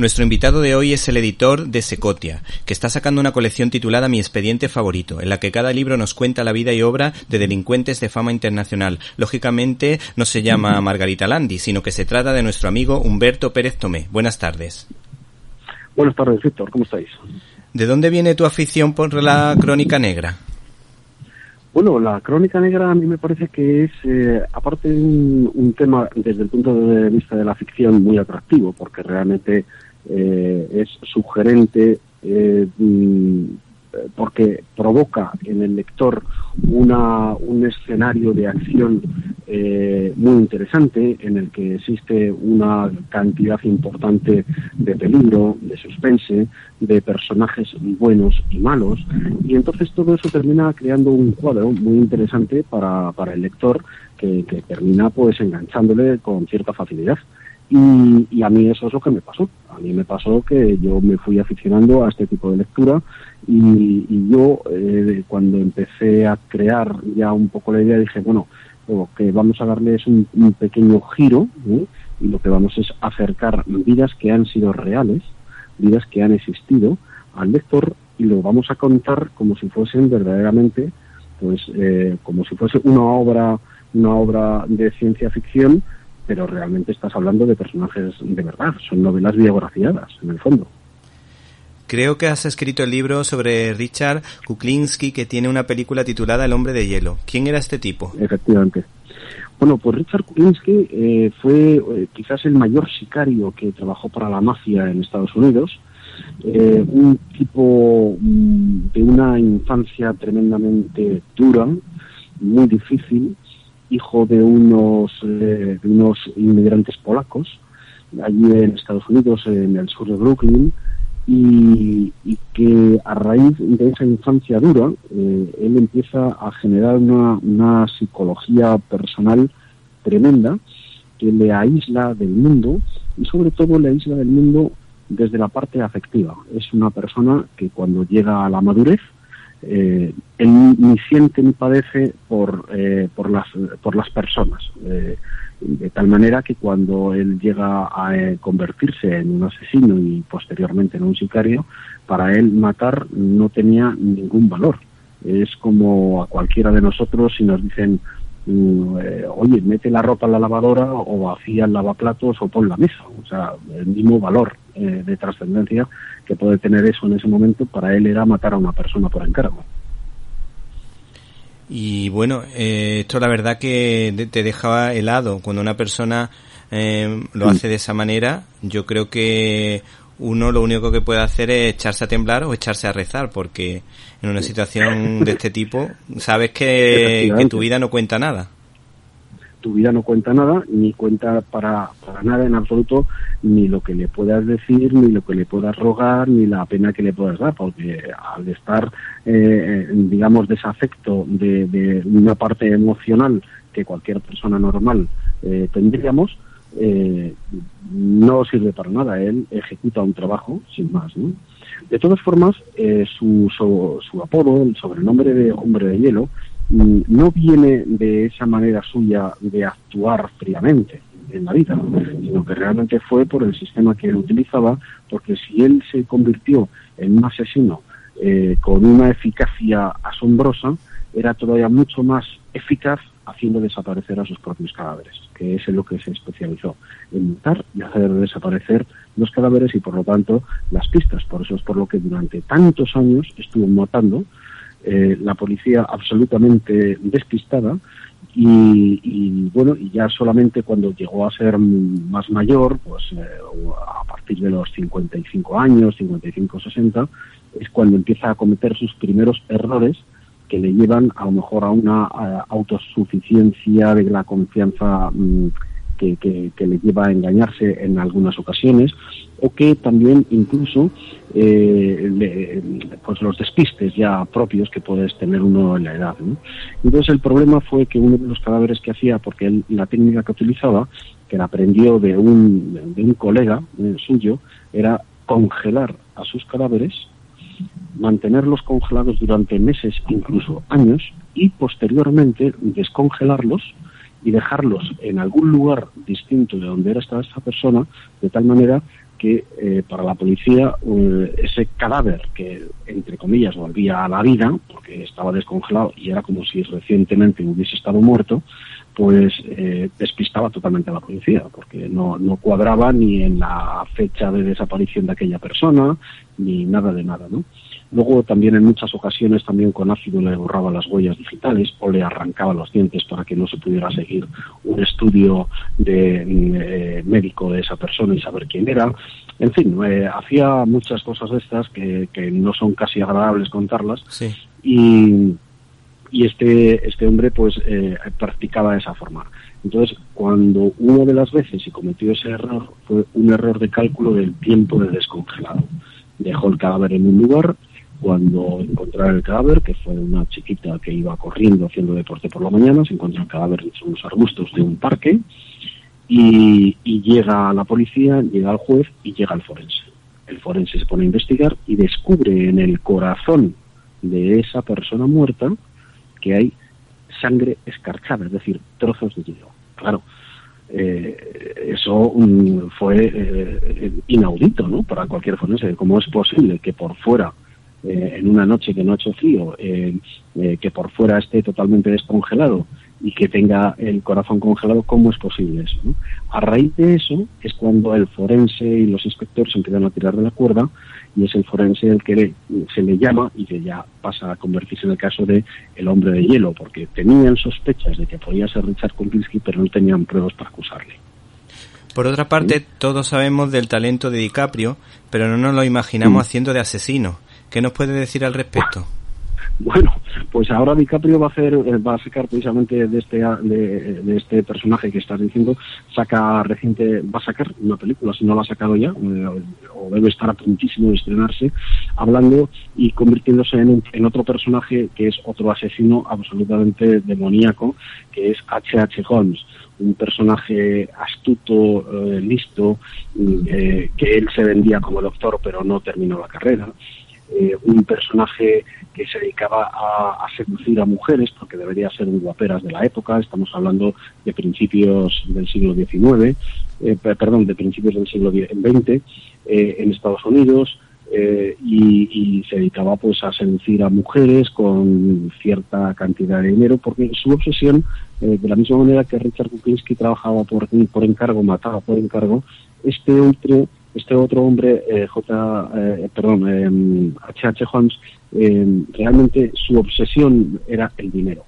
Nuestro invitado de hoy es el editor de Secotia, que está sacando una colección titulada Mi expediente favorito, en la que cada libro nos cuenta la vida y obra de delincuentes de fama internacional. Lógicamente no se llama Margarita Landi, sino que se trata de nuestro amigo Humberto Pérez Tomé. Buenas tardes. Buenas tardes, Víctor. ¿Cómo estáis? ¿De dónde viene tu afición por la crónica negra? Bueno, la crónica negra a mí me parece que es, aparte de un tema desde el punto de vista de la ficción muy atractivo, porque realmente es sugerente, porque provoca en el lector un escenario de acción muy interesante, en el que existe una cantidad importante de peligro, de suspense, de personajes buenos y malos, y entonces todo eso termina creando un cuadro muy interesante para el lector, que termina pues enganchándole con cierta facilidad. Y a mí eso es lo que me pasó. A mí me pasó que yo me fui aficionando a este tipo de lectura y yo cuando empecé a crear ya un poco la idea dije, bueno, lo que vamos a darle es un pequeño giro, y lo que vamos es acercar vidas que han sido reales, vidas que han existido al lector, y lo vamos a contar como si fuesen verdaderamente, pues como si fuese una obra de ciencia ficción, pero realmente estás hablando de personajes de verdad, son novelas biografiadas, en el fondo. Creo que has escrito el libro sobre Richard Kuklinski, que tiene una película titulada El hombre de hielo. ¿Quién era este tipo? Efectivamente. Bueno, pues Richard Kuklinski fue quizás el mayor sicario que trabajó para la mafia en Estados Unidos, un tipo de una infancia tremendamente dura, muy difícil, hijo de unos inmigrantes polacos, allí en Estados Unidos, en el sur de Brooklyn, y que a raíz de esa infancia dura, él empieza a generar una psicología personal tremenda que le aísla del mundo, y sobre todo le aísla del mundo desde la parte afectiva. Es una persona que cuando llega a la madurez, él ni siente ni padece por las personas, de tal manera que cuando él llega a convertirse en un asesino y posteriormente en un sicario, para él matar no tenía ningún valor. Es como a cualquiera de nosotros si nos dicen, oye, mete la ropa en la lavadora, o vacía el lavaplatos, o pon la mesa. O sea, el mismo valor de trascendencia que puede tener eso en ese momento, para él era matar a una persona por encargo. Y bueno, esto la verdad que te dejaba helado. Cuando una persona lo hace de esa manera, yo creo que uno lo único que puede hacer es echarse a temblar o echarse a rezar, porque en una situación de este tipo sabes que tu vida no cuenta nada. Tu vida no cuenta nada, ni cuenta para nada en absoluto, ni lo que le puedas decir, ni lo que le puedas rogar, ni la pena que le puedas dar, porque al estar, digamos, desafecto de una parte emocional que cualquier persona normal tendríamos, no sirve para nada. Él ejecuta un trabajo sin más, ¿no? De todas formas, su apodo, el sobrenombre de Hombre de Hielo, no viene de esa manera suya de actuar fríamente en la vida, sino que realmente fue por el sistema que él utilizaba, porque si él se convirtió en un asesino con una eficacia asombrosa, era todavía mucho más eficaz haciendo desaparecer a sus propios cadáveres, que es en lo que se especializó, en matar y hacer desaparecer los cadáveres y por lo tanto las pistas. Por eso es por lo que durante tantos años estuvo matando, la policía absolutamente despistada, y bueno, y ya solamente cuando llegó a ser más mayor, pues a partir de los 55 años, 55-60, es cuando empieza a cometer sus primeros errores que le llevan a lo mejor a una autosuficiencia de la confianza que le lleva a engañarse en algunas ocasiones, o que también incluso pues los despistes ya propios que puedes tener uno en la edad, ¿no? Entonces el problema fue que uno de los cadáveres que hacía, porque él, la técnica que utilizaba, que la aprendió de un colega suyo, era congelar a sus cadáveres, mantenerlos congelados durante meses, incluso años, y posteriormente descongelarlos y dejarlos en algún lugar distinto de donde era esta persona, de tal manera que para la policía ese cadáver que, entre comillas, volvía a la vida, porque estaba descongelado y era como si recientemente hubiese estado muerto, pues despistaba totalmente a la policía, porque no cuadraba ni en la fecha de desaparición de aquella persona, ni nada de nada, ¿no? Luego también en muchas ocasiones también con ácido le borraba las huellas digitales o le arrancaba los dientes para que no se pudiera seguir un estudio de médico de esa persona y saber quién era. En fin, hacía muchas cosas de estas que no son casi agradables contarlas. Sí. Y este hombre pues practicaba de esa forma. Entonces, cuando una de las veces se cometió ese error, fue un error de cálculo del tiempo de descongelado. Dejó el cadáver en un lugar. Cuando encontraron el cadáver, que fue una chiquita que iba corriendo haciendo deporte por la mañana, se encuentra el cadáver entre unos arbustos de un parque y llega la policía, llega el juez y llega el forense. El forense se pone a investigar y descubre en el corazón de esa persona muerta que hay sangre escarchada, es decir, trozos de hielo. Claro, eso fue inaudito, ¿no? Para cualquier forense. ¿Cómo es posible que por fuera, en una noche que no ha hecho frío, que por fuera esté totalmente descongelado y que tenga el corazón congelado? ¿Cómo es posible eso, no? A raíz de eso es cuando el forense y los inspectores empiezan a tirar de la cuerda, y es el forense el que se le llama y que ya pasa a convertirse en el caso de el hombre de hielo, porque tenían sospechas de que podía ser Richard Kuklinski, pero no tenían pruebas para acusarle. Por otra parte, todos sabemos del talento de DiCaprio, pero no nos lo imaginamos haciendo de asesino. ¿Qué nos puede decir al respecto? Bueno, pues ahora DiCaprio va a sacar precisamente de este personaje que estás diciendo, va a sacar una película, si no la ha sacado ya, o debe estar a puntísimo de estrenarse, hablando y convirtiéndose en otro personaje que es otro asesino absolutamente demoníaco, que es H.H. Holmes, un personaje astuto, listo, que él se vendía como doctor pero no terminó la carrera. Un personaje que se dedicaba a seducir a mujeres, porque debería ser un guaperas de la época. Estamos hablando de principios del siglo XIX, de principios del siglo XX, en Estados Unidos, y se dedicaba pues a seducir a mujeres con cierta cantidad de dinero, porque su obsesión, de la misma manera que Richard Kuklinski trabajaba por encargo, mataba por encargo, este otro hombre, H.H. Holmes, realmente su obsesión era el dinero.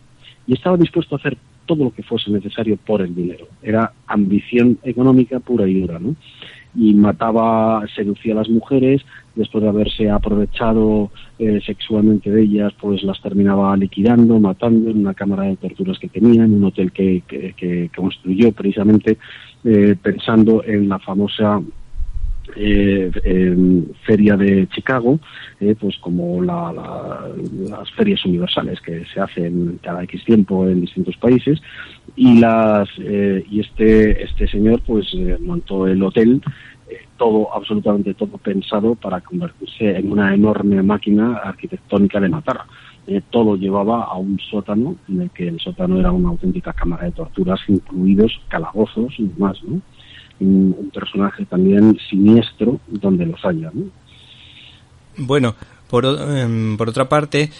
Y estaba dispuesto a hacer todo lo que fuese necesario por el dinero. Era ambición económica pura y dura, ¿no? Y seducía a las mujeres, después de haberse aprovechado sexualmente de ellas, pues las terminaba liquidando, matando en una cámara de torturas que tenía, en un hotel que construyó precisamente pensando en la famosa feria de Chicago, pues como las ferias universales que se hacen cada X tiempo en distintos países, y este señor pues montó el hotel, absolutamente todo pensado para convertirse en una enorme máquina arquitectónica de matar. Todo llevaba a un sótano, en el que el sótano era una auténtica cámara de torturas, incluidos calabozos y demás, ¿no? Un personaje también siniestro donde los haya, ¿no? Bueno, por otra parte,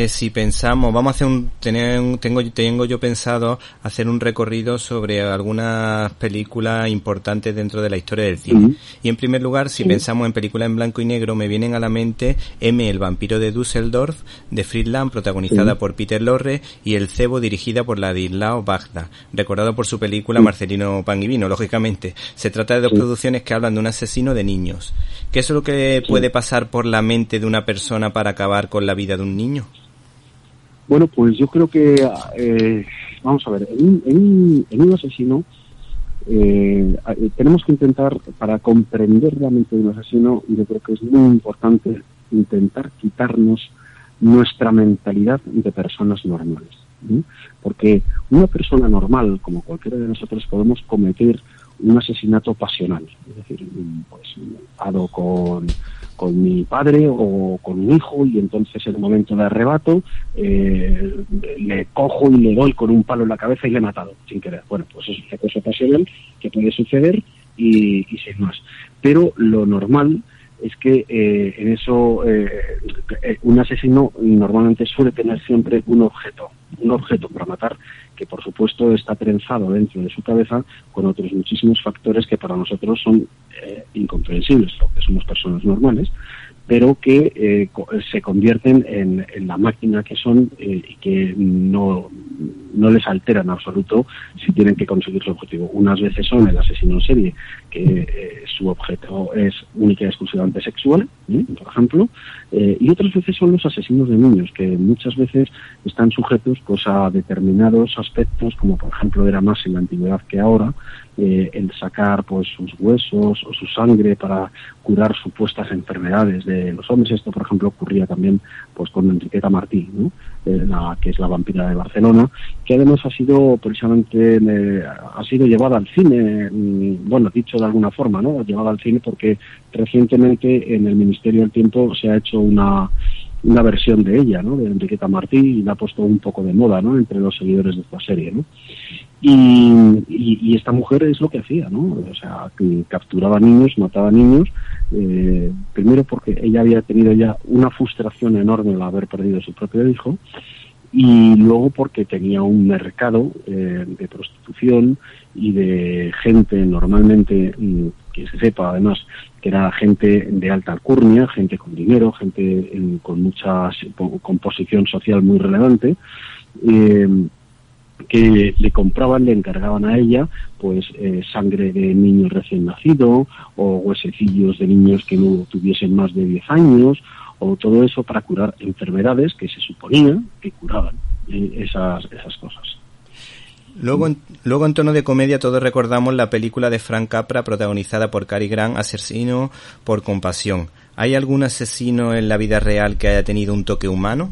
si pensamos, vamos a hacer tengo yo pensado hacer un recorrido sobre algunas películas importantes dentro de la historia del cine. Uh-huh. Y en primer lugar, si pensamos en películas en blanco y negro, me vienen a la mente M, el vampiro de Düsseldorf, de Fritz Lang, protagonizada por Peter Lorre, y El cebo, dirigida por Ladislao Wajda, recordado por su película Marcelino Pan y Vino, lógicamente. Se trata de dos producciones que hablan de un asesino de niños. ¿Qué es lo que puede pasar por la mente de una persona para acabar con la vida de un niño? Bueno, pues yo creo que, vamos a ver, en un asesino tenemos que intentar, para comprender la mente de un asesino, yo creo que es muy importante intentar quitarnos nuestra mentalidad de personas normales, ¿sí? Porque una persona normal, como cualquiera de nosotros, podemos cometer un asesinato pasional, es decir, pues enfado con mi padre o con mi hijo, y entonces en un momento de arrebato le cojo y le doy con un palo en la cabeza y le he matado sin querer. Bueno, pues es una cosa pasional que puede suceder y sin más. Pero lo normal es que en eso un asesino normalmente suele tener siempre un objeto para matar, que por supuesto está trenzado dentro de su cabeza con otros muchísimos factores que para nosotros son incomprensibles, porque somos personas normales, pero que se convierten en la máquina que son y que no les altera en absoluto si tienen que conseguir su objetivo. Unas veces son el asesino en serie, que su objeto es única y exclusivamente sexual, por ejemplo, y otras veces son los asesinos de niños, que muchas veces están sujetos pues a determinados aspectos, como por ejemplo era más en la antigüedad que ahora, el sacar pues sus huesos o su sangre para curar supuestas enfermedades de los hombres. Esto, por ejemplo, ocurría también pues con Enriqueta Martí, ¿no? Que es la vampira de Barcelona, que además ha sido precisamente ha sido llevada al cine, bueno, dicho de alguna forma, ¿no? Llevada al cine porque recientemente en el Ministerio del Tiempo se ha hecho una versión de ella, ¿no? De Enriqueta Martí, y la ha puesto un poco de moda, ¿no? Entre los seguidores de esta serie, ¿no? Y esta mujer es lo que hacía, ¿no? O sea, que capturaba niños, mataba niños, primero porque ella había tenido ya una frustración enorme al haber perdido a su propio hijo, y luego porque tenía un mercado de prostitución y de gente normalmente, que se sepa además, que era gente de alta alcurnia, gente con dinero, gente con posición social muy relevante, que le compraban, le encargaban a ella pues sangre de niños recién nacido o huesecillos de niños que no tuviesen más de 10 años o todo eso para curar enfermedades que se suponía que curaban esas cosas. Luego en tono de comedia todos recordamos la película de Frank Capra protagonizada por Cary Grant, Asesino por compasión. ¿Hay algún asesino en la vida real que haya tenido un toque humano?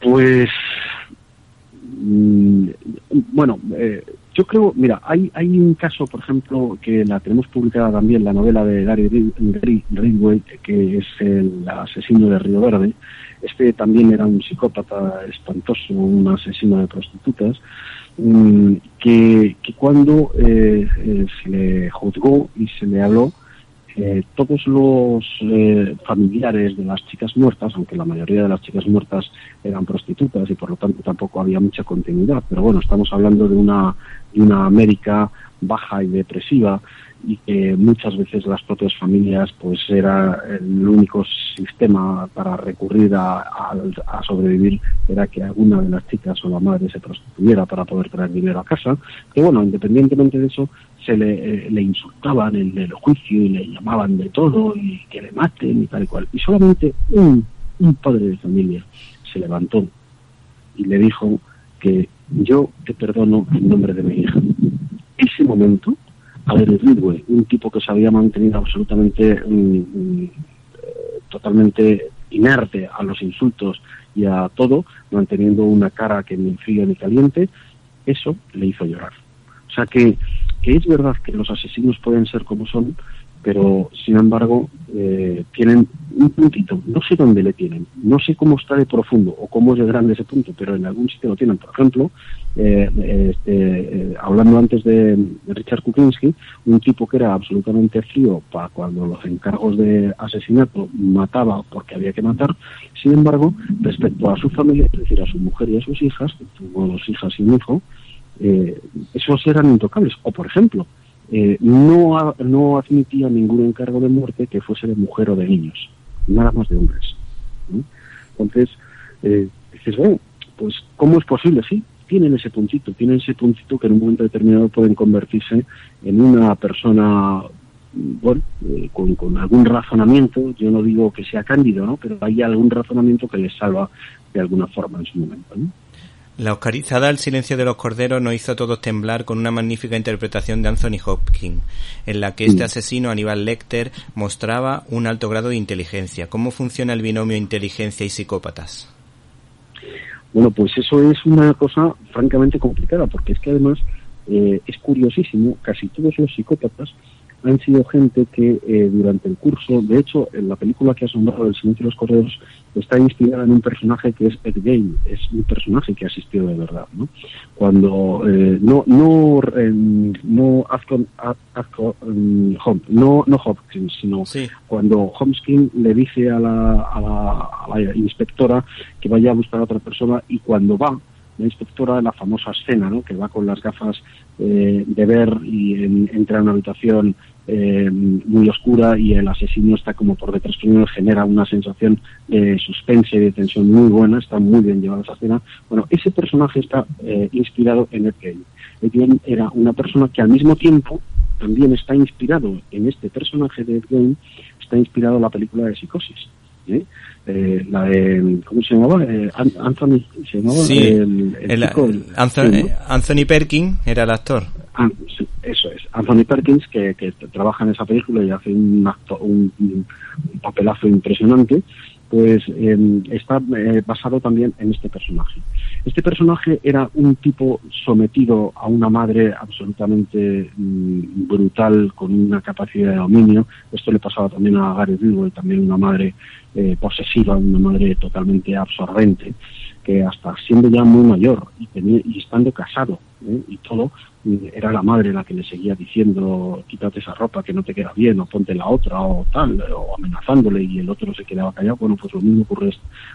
Pues bueno, yo creo, mira, hay un caso, por ejemplo, que la tenemos publicada también, la novela de Gary Ridgway, que es el asesino de Río Verde. Este también era un psicópata espantoso, un asesino de prostitutas, que cuando se le juzgó y se le habló, todos los familiares de las chicas muertas, aunque la mayoría de las chicas muertas eran prostitutas y por lo tanto tampoco había mucha continuidad, pero bueno, estamos hablando de una América baja y depresiva, y que muchas veces las propias familias pues era el único sistema para recurrir a sobrevivir, era que alguna de las chicas o la madre se prostituyera para poder traer dinero a casa. Que bueno, independientemente de eso, se le insultaban en el juicio y le llamaban de todo y que le maten y tal y cual. Y solamente un padre de familia se levantó y le dijo que yo te perdono en nombre de mi hija. Ese momento, a Gary Ridgway, un tipo que se había mantenido absolutamente totalmente inerte a los insultos y a todo, manteniendo una cara que ni frío ni caliente, eso le hizo llorar. O sea que es verdad que los asesinos pueden ser como son, pero sin embargo tienen un puntito, no sé dónde le tienen, no sé cómo está de profundo o cómo es de grande ese punto, pero en algún sitio lo tienen. Por ejemplo, hablando antes de Richard Kuklinski, un tipo que era absolutamente frío para cuando los encargos de asesinato mataba porque había que matar, sin embargo, respecto a su familia, es decir, a su mujer y a sus hijas, tuvo 2 hijas y un hijo, esos eran intocables. O por ejemplo, no admitía ningún encargo de muerte que fuese de mujer o de niños, nada más de hombres. Entonces, dices, bueno, pues ¿cómo es posible? Sí, tienen ese puntito que en un momento determinado pueden convertirse en una persona, bueno, con algún razonamiento. Yo no digo que sea cándido, ¿no? Pero hay algún razonamiento que les salva de alguna forma en su momento, ¿no? La oscarizada El silencio de los corderos nos hizo a todos temblar con una magnífica interpretación de Anthony Hopkins, en la que este asesino, Aníbal Lecter, mostraba un alto grado de inteligencia. ¿Cómo funciona el binomio inteligencia y psicópatas? Bueno, pues eso es una cosa francamente complicada, porque es que además es curiosísimo, casi todos los psicópatas han sido gente que durante el curso, de hecho, en la película que has nombrado, El silencio de los corderos, está inspirada en un personaje que es Ed Gein, es un personaje que ha existido de verdad, ¿no? Cuando no Hopkins, sino cuando Homskin le dice a la inspectora que vaya a buscar a otra persona, y cuando va la inspectora, la famosa escena, ¿no?, que va con las gafas de ver y entra en una habitación muy oscura y el asesino está como por detrás, primero genera una sensación de suspense y de tensión muy buena, está muy bien llevada esa escena. Bueno, ese personaje está inspirado en Ed Gein. Ed Gein era una persona que al mismo tiempo también está inspirado en este personaje de Ed Gein, está inspirado en la película de Psicosis. La de, ¿cómo se llamaba? Anthony, se llamaba Anthony Perkins era el actor. Sí, eso es, Anthony Perkins, que trabaja en esa película y hace un papelazo impresionante. Pues está basado también en este personaje. Este personaje era un tipo sometido a una madre absolutamente brutal, con una capacidad de dominio. Esto le pasaba también a Gary Ridley, también una madre posesiva, una madre totalmente absorbente, que hasta siendo ya muy mayor y estando casado y todo, era la madre la que le seguía diciendo: quítate esa ropa que no te queda bien, o ponte la otra, o tal, o amenazándole, y el otro se quedaba callado. Bueno, pues lo mismo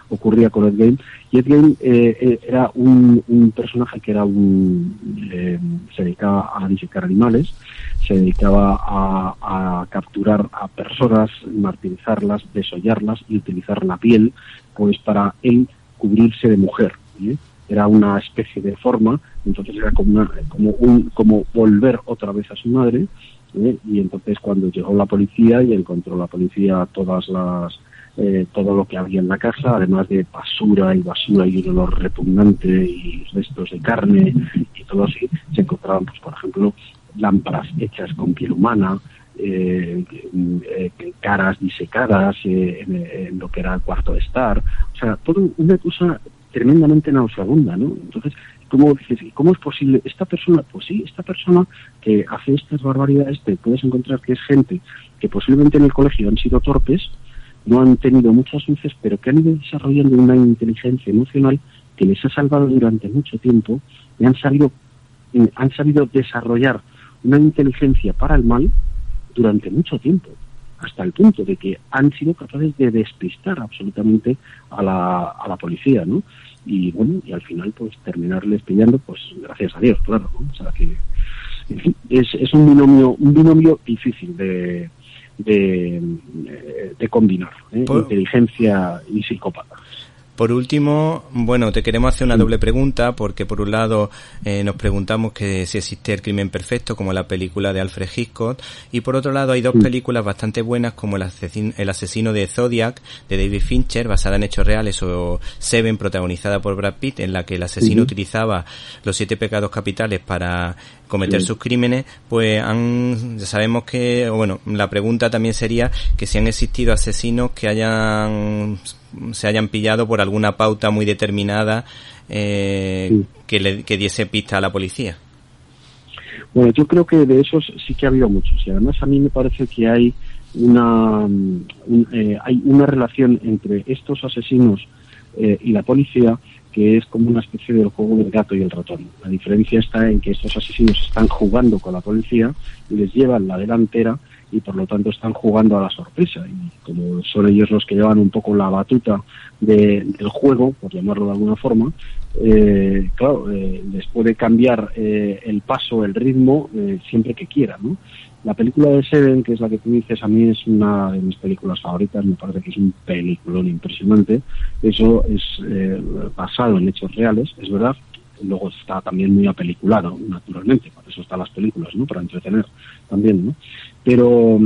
ocurría con Ed Gein. Y Ed Gein era un personaje que era se dedicaba a disecar animales, se dedicaba a capturar a personas, martirizarlas, desollarlas y utilizar la piel pues para él cubrirse de mujer. Era una especie de forma, entonces era como volver otra vez a su madre. Y entonces cuando llegó la policía y encontró la policía todo lo que había en la casa, además de basura y un olor repugnante y restos de carne y todo así, se encontraban, pues por ejemplo, lámparas hechas con piel humana, caras disecadas en lo que era el cuarto de estar, o sea, todo una cosa tremendamente nauseabunda, ¿no? Entonces, ¿cómo dices? ¿Cómo es posible esta persona? Pues sí, esta persona que hace estas barbaridades, te puedes encontrar que es gente que posiblemente en el colegio han sido torpes, no han tenido muchas luces, pero que han ido desarrollando una inteligencia emocional que les ha salvado durante mucho tiempo, y han sabido desarrollar una inteligencia para el mal durante mucho tiempo, hasta el punto de que han sido capaces de despistar absolutamente a la policía, ¿no? Y bueno, y al final pues terminarles pillando, pues gracias a Dios, claro, ¿no? O sea que, en fin, es un binomio difícil de combinar, inteligencia y psicópata. Por último, bueno, te queremos hacer una doble pregunta, porque por un lado nos preguntamos que si existe el crimen perfecto, como la película de Alfred Hitchcock, y por otro lado hay dos películas bastante buenas, como El asesino de Zodiac, de David Fincher, basada en hechos reales, o Seven, protagonizada por Brad Pitt, en la que el asesino utilizaba los 7 pecados capitales para cometer sus crímenes. Pues ya sabemos que, bueno, la pregunta también sería que si han existido asesinos que se hayan pillado por alguna pauta muy determinada que diese pista a la policía. Bueno, yo creo que de esos sí que ha habido muchos, y además a mí me parece que hay una relación entre estos asesinos y la policía, que es como una especie del juego del gato y el ratón. La diferencia está en que estos asesinos están jugando con la policía y les llevan la delantera, y por lo tanto están jugando a la sorpresa, y como son ellos los que llevan un poco la batuta del juego, por llamarlo de alguna forma, claro, les puede cambiar el paso, el ritmo, siempre que quieran, ¿no? La película de Seven, que es la que tú dices, a mí es una de mis películas favoritas, me parece que es un peliculón impresionante. Eso es basado en hechos reales, es verdad. Luego está también muy apeliculado, naturalmente, para eso están las películas, ¿no? Para entretener también, ¿no? Pero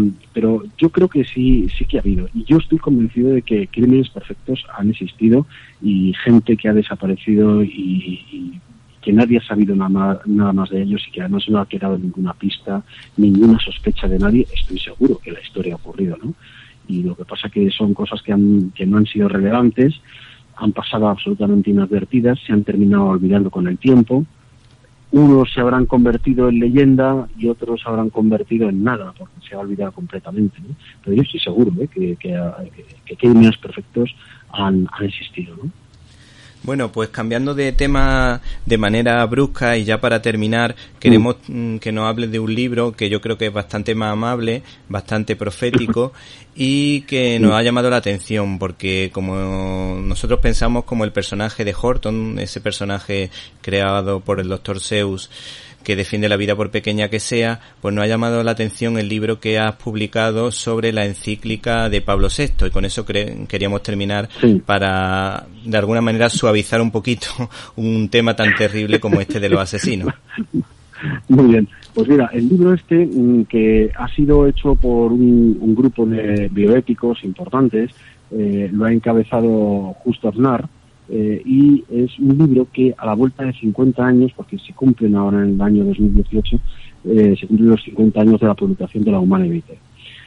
yo creo que sí que ha habido, y yo estoy convencido de que crímenes perfectos han existido, y gente que ha desaparecido y que nadie ha sabido nada más de ellos, y que además no ha quedado ninguna pista, ninguna sospecha de nadie. Estoy seguro que la historia ha ocurrido, ¿no? Y lo que pasa que son cosas que no han sido relevantes, han pasado absolutamente inadvertidas, se han terminado olvidando con el tiempo. unos se habrán convertido en leyenda y otros se habrán convertido en nada, porque se ha olvidado completamente, ¿no? Pero yo estoy seguro que crímenes perfectos han existido, ¿no? Bueno, pues cambiando de tema de manera brusca y ya para terminar, queremos que nos hables de un libro que yo creo que es bastante más amable, bastante profético y que nos ha llamado la atención porque como nosotros pensamos como el personaje de Horton, ese personaje creado por el Dr. Seuss, que defiende la vida por pequeña que sea, pues nos ha llamado la atención el libro que has publicado sobre la encíclica de Pablo VI y con eso queríamos terminar para de alguna manera suavizar un poquito un tema tan terrible como este de los asesinos. Muy bien, pues mira, el libro que ha sido hecho por un grupo de bioéticos importantes, lo ha encabezado Justo Aznar, y es un libro que a la vuelta de 50 años, porque se cumplen ahora en el año 2018, se cumplen los 50 años de la publicación de la Humanae Vitae.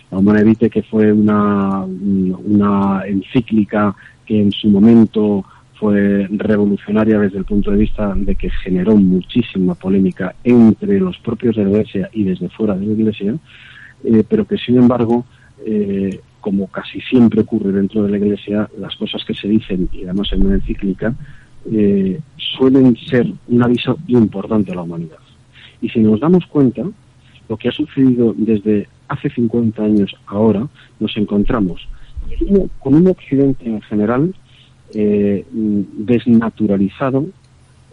La Humanae Vitae, que fue una encíclica que en su momento fue revolucionaria desde el punto de vista de que generó muchísima polémica entre los propios de la Iglesia y desde fuera de la Iglesia, pero que sin embargo, como casi siempre ocurre dentro de la Iglesia, las cosas que se dicen, y además en una encíclica, suelen ser un aviso importante a la humanidad. Y si nos damos cuenta, lo que ha sucedido desde hace 50 años ahora, nos encontramos con un Occidente en general desnaturalizado,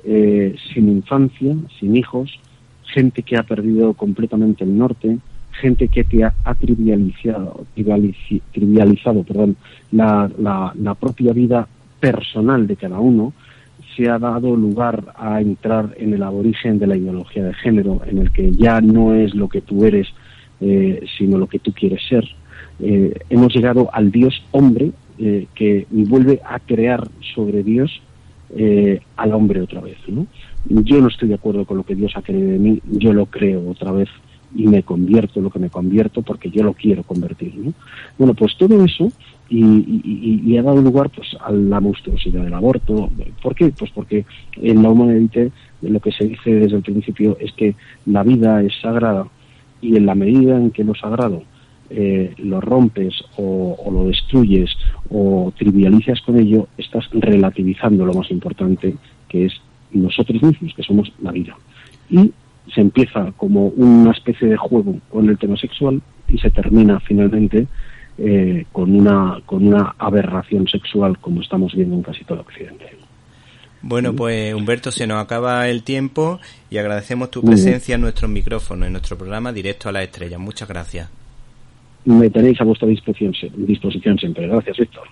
sin infancia, sin hijos, gente que ha perdido completamente el norte, gente que te ha trivializado la propia vida personal de cada uno. Se ha dado lugar a entrar en el aborigen de la ideología de género, en el que ya no es lo que tú eres, sino lo que tú quieres ser. Hemos llegado al Dios hombre, que vuelve a crear sobre Dios al hombre otra vez, ¿no? Yo no estoy de acuerdo con lo que Dios ha creado de mí, yo lo creo otra vez y me convierto lo que me convierto porque yo lo quiero convertir, ¿no? Bueno, pues todo eso y ha dado lugar pues a la monstruosidad del aborto. ¿Por qué? Pues porque en la Humanae Vitae lo que se dice desde el principio es que la vida es sagrada y en la medida en que lo sagrado lo rompes o lo destruyes o trivializas con ello, estás relativizando lo más importante, que es nosotros mismos, que somos la vida. Y se empieza como una especie de juego con el tema sexual y se termina finalmente con una aberración sexual, como estamos viendo en casi todo Occidente. Bueno, pues Humberto, se nos acaba el tiempo y agradecemos tu presencia en nuestros micrófonos, en nuestro programa Directo a las Estrellas. Muchas gracias. Me tenéis a vuestra disposición siempre. Gracias, Víctor.